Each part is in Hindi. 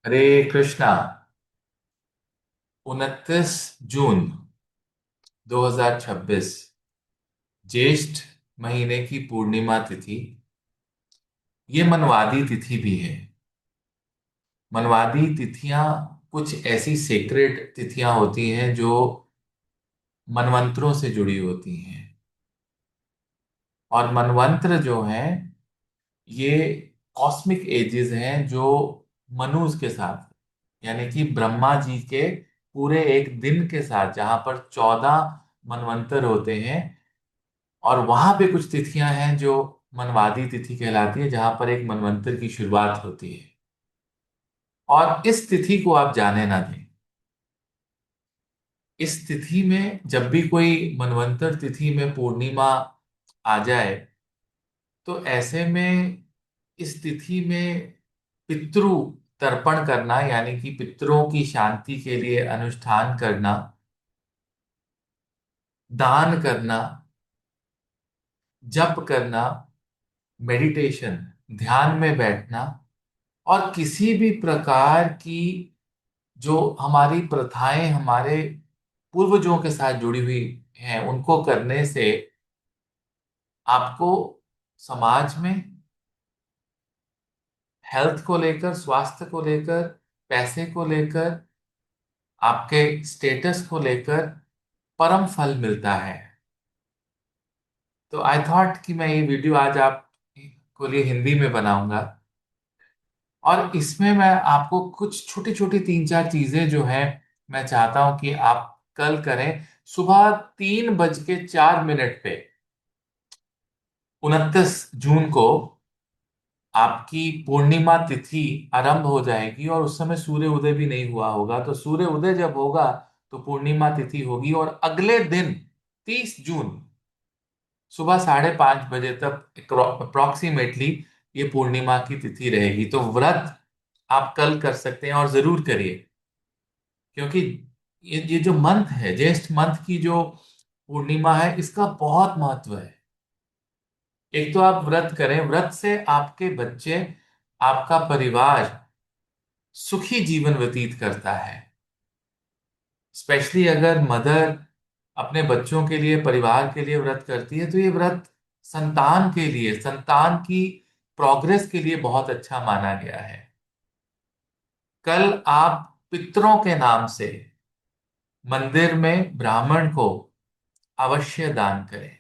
हरे कृष्णा। 29 जून 2026, ज्येष्ठ महीने की पूर्णिमा तिथि। ये मनवादी तिथि भी है। मनवादी तिथियां कुछ ऐसी सेक्रेड तिथियां होती हैं जो मनवंतरों से जुड़ी होती हैं। और मनवंत्र जो हैं ये कॉस्मिक एजेस हैं जो मनुज के साथ, यानी कि ब्रह्मा जी के पूरे एक दिन के साथ, जहां पर 14 मनवंतर होते हैं। और वहां पे कुछ तिथियां हैं जो मनवादी तिथि कहलाती है, जहां पर एक मनवंतर की शुरुआत होती है। और इस तिथि को आप जाने ना दें। इस तिथि में जब भी कोई मनवंतर तिथि में पूर्णिमा आ जाए, तो ऐसे में इस तिथि में पितृ तर्पण करना, यानी कि पितरों की शांति के लिए अनुष्ठान करना, दान करना, जप करना, मेडिटेशन, ध्यान में बैठना, और किसी भी प्रकार की जो हमारी प्रथाएं हमारे पूर्वजों के साथ जुड़ी हुई हैं उनको करने से आपको समाज में हेल्थ को लेकर, स्वास्थ्य को लेकर, पैसे को लेकर, आपके स्टेटस को लेकर परम फल मिलता है। तो आई थॉट कि मैं ये वीडियो आज आपको लिए हिंदी में बनाऊंगा। और इसमें मैं आपको कुछ छोटी छोटी 3-4 चीजें जो है मैं चाहता हूं कि आप कल करें। सुबह 3:04 पे 29 जून को आपकी पूर्णिमा तिथि आरंभ हो जाएगी, और उस समय सूर्य उदय भी नहीं हुआ होगा। तो सूर्य उदय जब होगा तो पूर्णिमा तिथि होगी, और अगले दिन 30 जून सुबह 5:30 बजे तक अप्रोक्सीमेटली ये पूर्णिमा की तिथि रहेगी। तो व्रत आप कल कर सकते हैं, और जरूर करिए, क्योंकि ये जो मंथ है, ज्येष्ठ मंथ की जो पूर्णिमा है, इसका बहुत महत्व है। एक तो आप व्रत करें, व्रत से आपके बच्चे, आपका परिवार सुखी जीवन व्यतीत करता है। स्पेशली अगर मदर अपने बच्चों के लिए, परिवार के लिए व्रत करती है, तो ये व्रत संतान के लिए, संतान की प्रोग्रेस के लिए बहुत अच्छा माना गया है। कल आप पितरों के नाम से मंदिर में ब्राह्मण को अवश्य दान करें।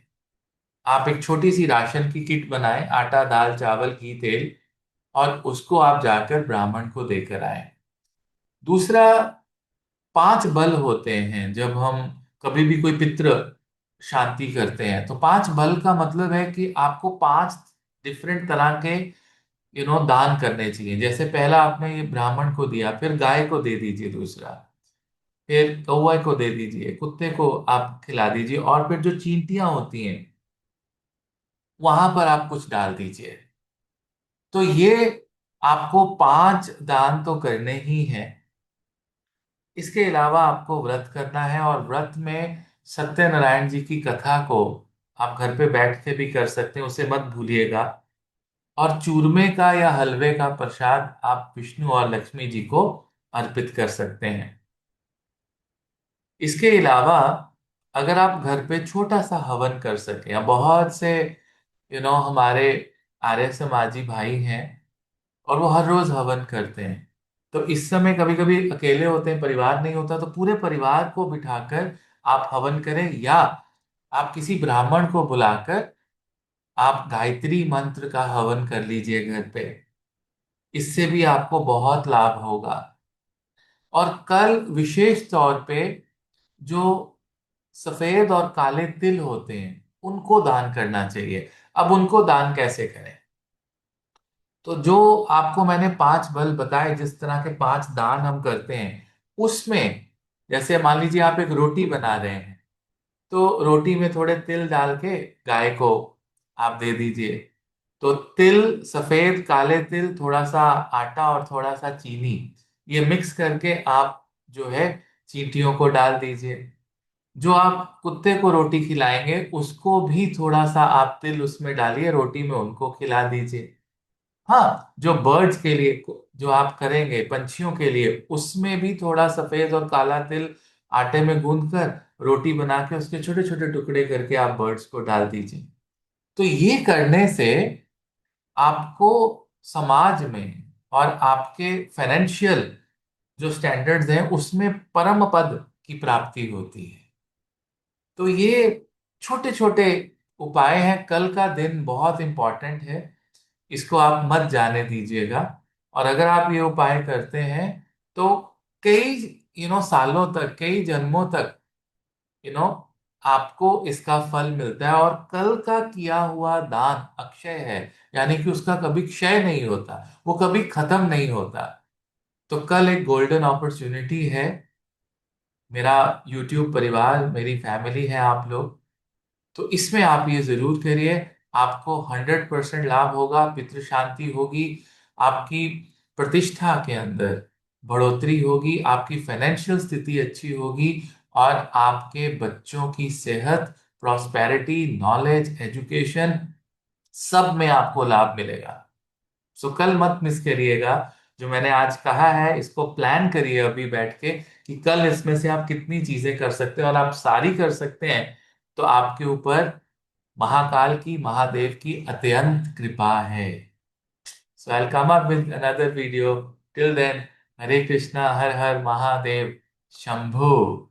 आप एक छोटी सी राशन की किट बनाएं, आटा, दाल, चावल, घी, तेल, और उसको आप जाकर ब्राह्मण को देकर आए। दूसरा, 5 बल होते हैं जब हम कभी भी कोई पितृ शांति करते हैं। तो 5 बल का मतलब है कि आपको 5 डिफरेंट तरह के दान करने चाहिए। जैसे पहला आपने ये ब्राह्मण को दिया, फिर गाय को दे दीजिए, दूसरा फिर कौवा को दे दीजिए, कुत्ते को आप खिला दीजिए, और फिर जो चींटियां होती हैं वहां पर आप कुछ डाल दीजिए। तो ये आपको 5 दान तो करने ही हैं। इसके अलावा आपको व्रत करना है, और व्रत में सत्यनारायण जी की कथा को आप घर पे बैठ के भी कर सकते हैं, उसे मत भूलिएगा। और चूरमे का या हलवे का प्रसाद आप विष्णु और लक्ष्मी जी को अर्पित कर सकते हैं। इसके अलावा अगर आप घर पे छोटा सा हवन कर सकें, या बहुत से हमारे आर्य समाजी भाई हैं और वो हर रोज हवन करते हैं, तो इस समय कभी कभी अकेले होते हैं, परिवार नहीं होता, तो पूरे परिवार को बिठाकर आप हवन करें, या आप किसी ब्राह्मण को बुलाकर आप गायत्री मंत्र का हवन कर लीजिए घर पे। इससे भी आपको बहुत लाभ होगा। और कल विशेष तौर पे जो सफेद और काले तिल होते हैं उनको दान करना चाहिए। अब उनको दान कैसे करें? तो जो आपको मैंने 5 बल बताए, जिस तरह के 5 दान हम करते हैं, उसमें जैसे मान लीजिए आप एक रोटी बना रहे हैं, तो रोटी में थोड़े तिल डाल के गाय को आप दे दीजिए। तो तिल, सफेद काले तिल, थोड़ा सा आटा और थोड़ा सा चीनी, ये मिक्स करके आप जो है चींटियों को डाल दीजिए। जो आप कुत्ते को रोटी खिलाएंगे उसको भी थोड़ा सा आप तिल उसमें डालिए, रोटी में उनको खिला दीजिए। हाँ, जो बर्ड्स के लिए जो आप करेंगे पंछियों के लिए, उसमें भी थोड़ा सफेद और काला तिल आटे में गूंद कर रोटी बना के उसके छोटे छोटे टुकड़े करके आप बर्ड्स को डाल दीजिए। तो ये करने से आपको समाज में और आपके फाइनेंशियल जो स्टैंडर्ड्स हैं उसमें परम पद की प्राप्ति होती है। तो ये छोटे छोटे उपाय हैं। कल का दिन बहुत इंपॉर्टेंट है, इसको आप मत जाने दीजिएगा। और अगर आप ये उपाय करते हैं तो कई सालों तक, कई जन्मों तक यू नो आपको इसका फल मिलता है। और कल का किया हुआ दान अक्षय है, यानी कि उसका कभी क्षय नहीं होता, वो कभी खत्म नहीं होता। तो कल एक गोल्डन अपॉर्चुनिटी है। मेरा यूट्यूब परिवार, मेरी फैमिली है आप लोग, तो इसमें आप ये जरूर करिए। आपको 100% लाभ होगा, पितृ शांति होगी, आपकी प्रतिष्ठा के अंदर बढ़ोतरी होगी, आपकी फाइनेंशियल स्थिति अच्छी होगी, और आपके बच्चों की सेहत, प्रॉस्पेरिटी, नॉलेज, एजुकेशन, सब में आपको लाभ मिलेगा। सो कल मत मिस करिएगा। जो मैंने आज कहा है इसको प्लान करिए अभी बैठ के, कि कल इसमें से आप कितनी चीजें कर सकते हैं, और आप सारी कर सकते हैं तो आपके ऊपर महाकाल की, महादेव की अत्यंत कृपा है। So I come up with another video. Till then, हरे कृष्णा, हर हर महादेव, शंभू।